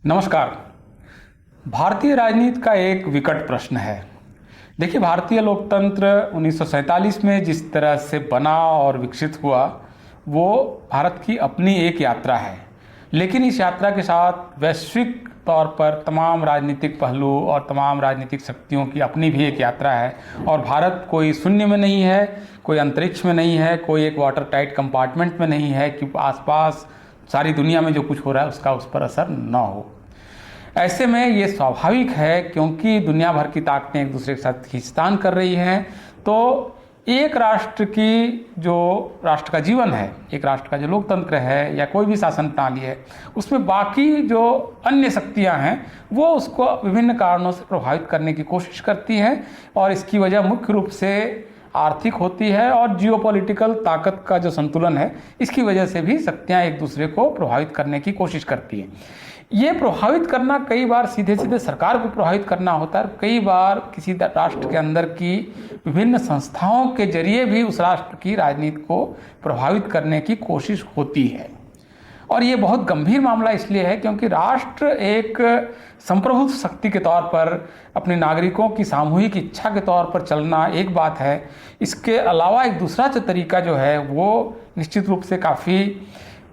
नमस्कार। भारतीय राजनीति का एक विकट प्रश्न है। देखिए, भारतीय लोकतंत्र 1947 में जिस तरह से बना और विकसित हुआ, वो भारत की अपनी एक यात्रा है। लेकिन इस यात्रा के साथ वैश्विक तौर पर तमाम राजनीतिक पहलू और तमाम राजनीतिक शक्तियों की अपनी भी एक यात्रा है। और भारत कोई शून्य में नहीं है, कोई अंतरिक्ष में नहीं है, कोई एक वाटर टाइट कंपार्टमेंट में नहीं है कि आसपास सारी दुनिया में जो कुछ हो रहा है उसका उस पर असर न हो। ऐसे में ये स्वाभाविक है, क्योंकि दुनिया भर की ताकतें एक दूसरे के साथ खींचतान कर रही हैं। तो एक राष्ट्र की जो राष्ट्र का जीवन है, एक राष्ट्र का जो लोकतंत्र है या कोई भी शासन प्रणाली है, उसमें बाकी जो अन्य शक्तियां हैं वो उसको विभिन्न कारणों से प्रभावित करने की कोशिश करती हैं। और इसकी वजह मुख्य रूप से आर्थिक होती है और जियोपॉलिटिकल ताकत का जो संतुलन है, इसकी वजह से भी शक्तियां एक दूसरे को प्रभावित करने की कोशिश करती हैं। ये प्रभावित करना कई बार सीधे सीधे सरकार को प्रभावित करना होता है, कई बार किसी राष्ट्र के अंदर की विभिन्न संस्थाओं के जरिए भी उस राष्ट्र की राजनीति को प्रभावित करने की कोशिश होती है। और ये बहुत गंभीर मामला इसलिए है क्योंकि राष्ट्र एक संप्रभुत्व शक्ति के तौर पर अपने नागरिकों की सामूहिक इच्छा के तौर पर चलना एक बात है। इसके अलावा एक दूसरा जो तरीका जो है वो निश्चित रूप से काफ़ी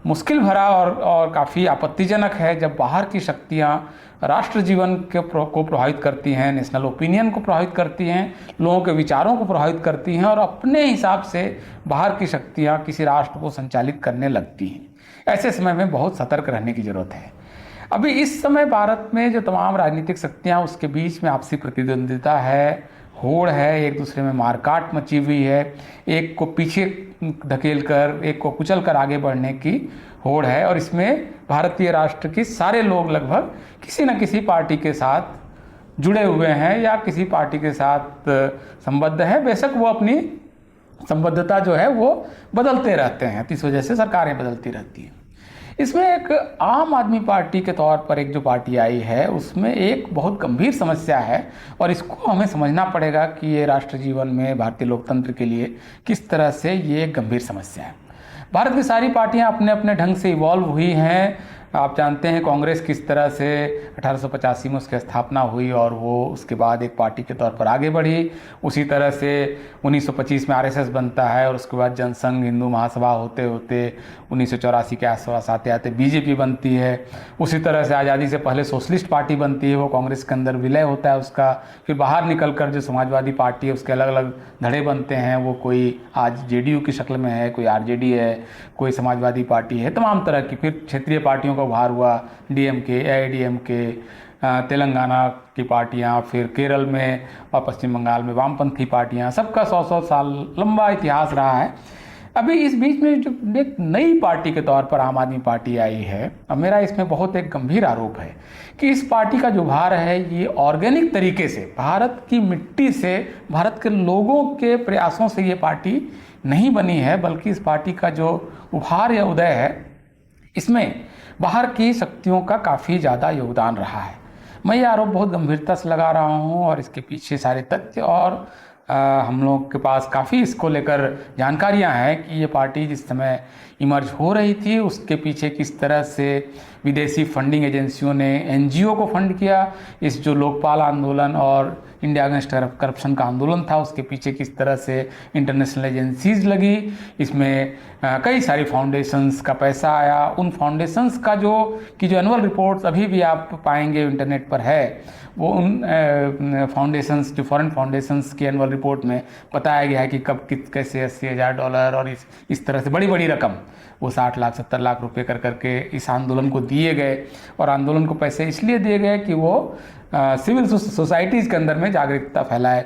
मुश्किल भरा और काफ़ी आपत्तिजनक है, जब बाहर की शक्तियाँ राष्ट्र जीवन को प्रभावित करती हैं, नेशनल ओपिनियन को प्रभावित करती हैं, लोगों के विचारों को प्रभावित करती हैं और अपने हिसाब से बाहर की शक्तियाँ किसी राष्ट्र को संचालित करने लगती हैं। ऐसे समय में बहुत सतर्क रहने की ज़रूरत है। अभी इस समय भारत में जो तमाम राजनीतिक शक्तियाँ, उसके बीच में आपसी प्रतिद्वंदिता है, होड़ है, एक दूसरे में मारकाट मची हुई है, एक को पीछे धकेल कर, एक को कुचल कर आगे बढ़ने की होड़ है। और इसमें भारतीय राष्ट्र के सारे लोग लगभग किसी न किसी पार्टी के साथ जुड़े हुए हैं या किसी पार्टी के साथ संबद्ध हैं। बेशक वो अपनी संबद्धता जो है वो बदलते रहते हैं, इस वजह से सरकारें बदलती रहती हैं। इसमें एक आम आदमी पार्टी के तौर पर एक जो पार्टी आई है, उसमें एक बहुत गंभीर समस्या है और इसको हमें समझना पड़ेगा कि ये राष्ट्र जीवन में भारतीय लोकतंत्र के लिए किस तरह से ये एक गंभीर समस्या है। भारत की सारी पार्टियां अपने अपने ढंग से इवॉल्व हुई हैं। आप जानते हैं कांग्रेस किस तरह से 1885 में उसकी स्थापना हुई और वो उसके बाद एक पार्टी के तौर पर आगे बढ़ी। उसी तरह से 1925 में आरएसएस बनता है और उसके बाद जनसंघ हिंदू महासभा होते होते 1984 के आसपास आते आते बीजेपी बनती है। उसी तरह से आज़ादी से पहले सोशलिस्ट पार्टी बनती है, वो कांग्रेस के अंदर विलय होता है उसका। फिर बाहर निकल कर जो समाजवादी पार्टी है उसके अलग अलग धड़े बनते हैं। वो कोई आज जेडीयू की शक्ल में है, कोई आरजेडी है, कोई समाजवादी पार्टी है, तमाम तरह की। फिर क्षेत्रीय पार्टियों का उभार हुआ, डीएमके, एआईडीएमके, तेलंगाना की पार्टियां, फिर केरल में और पश्चिम बंगाल में वामपंथी पार्टियां, सबका 100-100 साल लंबा इतिहास रहा है। अभी इस बीच में जो एक नई पार्टी के तौर पर आम आदमी पार्टी आई है, अब मेरा इसमें बहुत एक गंभीर आरोप है कि इस पार्टी का जो उभार है ये ऑर्गेनिक तरीके से भारत की मिट्टी से, भारत के लोगों के प्रयासों से ये पार्टी नहीं बनी है, बल्कि इस पार्टी का जो उभार या उदय है इसमें बाहर की शक्तियों का काफ़ी ज़्यादा योगदान रहा है। मैं ये आरोप बहुत गंभीरता से लगा रहा हूँ और इसके पीछे सारे तथ्य और हम लोग के पास काफ़ी इसको लेकर जानकारियाँ हैं कि ये पार्टी जिस समय इमर्ज हो रही थी उसके पीछे किस तरह से विदेशी फंडिंग एजेंसियों ने एनजीओ को फंड किया। इस जो लोकपाल आंदोलन और इंडिया अगेंस्ट करप्शन का आंदोलन था उसके पीछे किस तरह से इंटरनेशनल एजेंसीज लगी। इसमें कई सारी फाउंडेशंस का पैसा आया। उन फाउंडेशंस का जो एनुअल रिपोर्ट्स अभी भी आप पाएंगे इंटरनेट पर है, वो उन फाउंडेशंस जो फॉरेन फाउंडेशंस की एनुअल रिपोर्ट में बताया गया है कि कब कैसे $80,000 और इस तरह से बड़ी बड़ी रकम वो 60 लाख 70 लाख रुपए कर करके इस आंदोलन को दिए गए। और आंदोलन को पैसे इसलिए दिए गए कि वो सिविल सोसाइटीज़ के अंदर में जागरूकता फैलाए।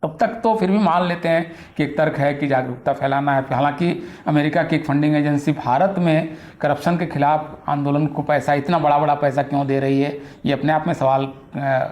अब तक तो फिर भी मान लेते हैं कि एक तर्क है कि जागरूकता फैलाना है। हालांकि अमेरिका की एक फंडिंग एजेंसी भारत में करप्शन के खिलाफ आंदोलन को पैसा, इतना बड़ा बड़ा पैसा क्यों दे रही है, ये अपने आप में सवाल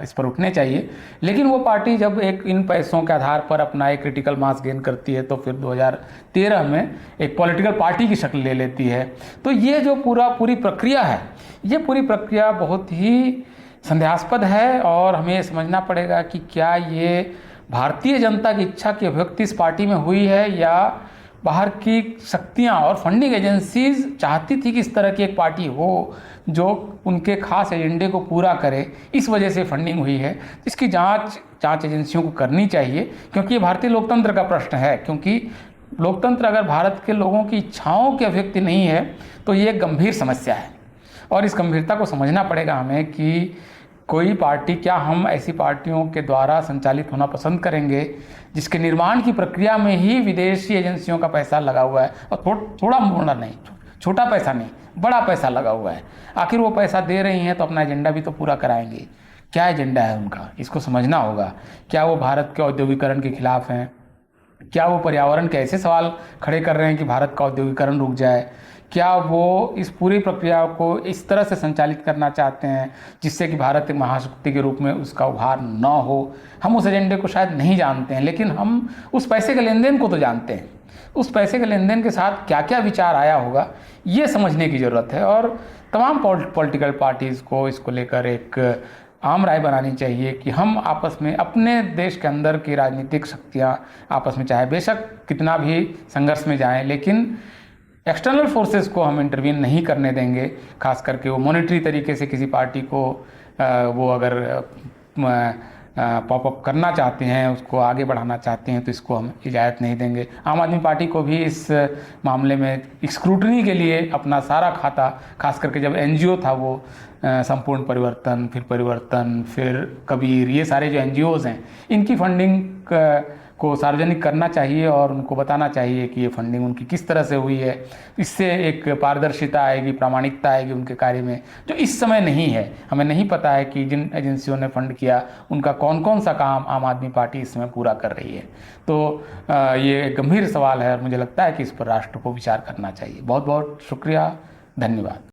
इस पर उठने चाहिए। लेकिन वो पार्टी जब एक इन पैसों के आधार पर अपना एक क्रिटिकल मास गेन करती है तो फिर 2013 में एक पॉलिटिकल पार्टी की शक्ल ले लेती है। तो ये जो पूरी प्रक्रिया है, ये पूरी प्रक्रिया बहुत ही संदेहास्पद है और हमें समझना पड़ेगा कि क्या ये भारतीय जनता की इच्छा की अभिव्यक्ति इस पार्टी में हुई है या बाहर की शक्तियां और फंडिंग एजेंसीज चाहती थी कि इस तरह की एक पार्टी हो जो उनके खास एजेंडे को पूरा करे, इस वजह से फंडिंग हुई है। इसकी जांच एजेंसियों को करनी चाहिए, क्योंकि ये भारतीय लोकतंत्र का प्रश्न है। क्योंकि लोकतंत्र अगर भारत के लोगों की इच्छाओं की अभिव्यक्ति नहीं है तो ये एक गंभीर समस्या है, और इस गंभीरता को समझना पड़ेगा हमें कि कोई पार्टी, क्या हम ऐसी पार्टियों के द्वारा संचालित होना पसंद करेंगे जिसके निर्माण की प्रक्रिया में ही विदेशी एजेंसियों का पैसा लगा हुआ है, और थोड़ा मोड़ा नहीं, छोटा पैसा नहीं, बड़ा पैसा लगा हुआ है। आखिर वो पैसा दे रही हैं तो अपना एजेंडा भी तो पूरा कराएंगे। क्या एजेंडा है उनका, इसको समझना होगा। क्या वो भारत के औद्योगिकरण के खिलाफ हैं? क्या वो पर्यावरण के ऐसे सवाल खड़े कर रहे हैं कि भारत का औद्योगिकरण रुक जाए? क्या वो इस पूरी प्रक्रिया को इस तरह से संचालित करना चाहते हैं जिससे कि भारत एक महाशक्ति के रूप में उसका उभार न हो? हम उस एजेंडे को शायद नहीं जानते हैं, लेकिन हम उस पैसे के लेन देन को तो जानते हैं। उस पैसे के लेन देन के साथ क्या क्या विचार आया होगा, ये समझने की ज़रूरत है। और तमाम पॉलिटिकल पार्टीज़ को इसको लेकर एक आम राय बनानी चाहिए कि हम आपस में, अपने देश के अंदर की राजनीतिक शक्तियां आपस में चाहे बेशक कितना भी संघर्ष में जाएं, लेकिन एक्सटर्नल फोर्सेस को हम इंटरवीन नहीं करने देंगे। खास करके वो मॉनिटरी तरीके से किसी पार्टी को वो अगर पॉपअप करना चाहते हैं, उसको आगे बढ़ाना चाहते हैं, तो इसको हम इजाज़त नहीं देंगे। आम आदमी पार्टी को भी इस मामले में स्क्रूटनी के लिए अपना सारा खाता, खास करके जब एनजीओ था वो संपूर्ण परिवर्तन, फिर कबीर, ये सारे जो एनजीओज़ हैं, इनकी फंडिंग को सार्वजनिक करना चाहिए और उनको बताना चाहिए कि ये फंडिंग उनकी किस तरह से हुई है। इससे एक पारदर्शिता आएगी, प्रामाणिकता आएगी उनके कार्य में, जो इस समय नहीं है। हमें नहीं पता है कि जिन एजेंसियों ने फंड किया उनका कौन कौन सा काम आम आदमी पार्टी इस समय पूरा कर रही है। तो ये गंभीर सवाल है और मुझे लगता है कि इस पर राष्ट्र को विचार करना चाहिए। बहुत बहुत शुक्रिया, धन्यवाद।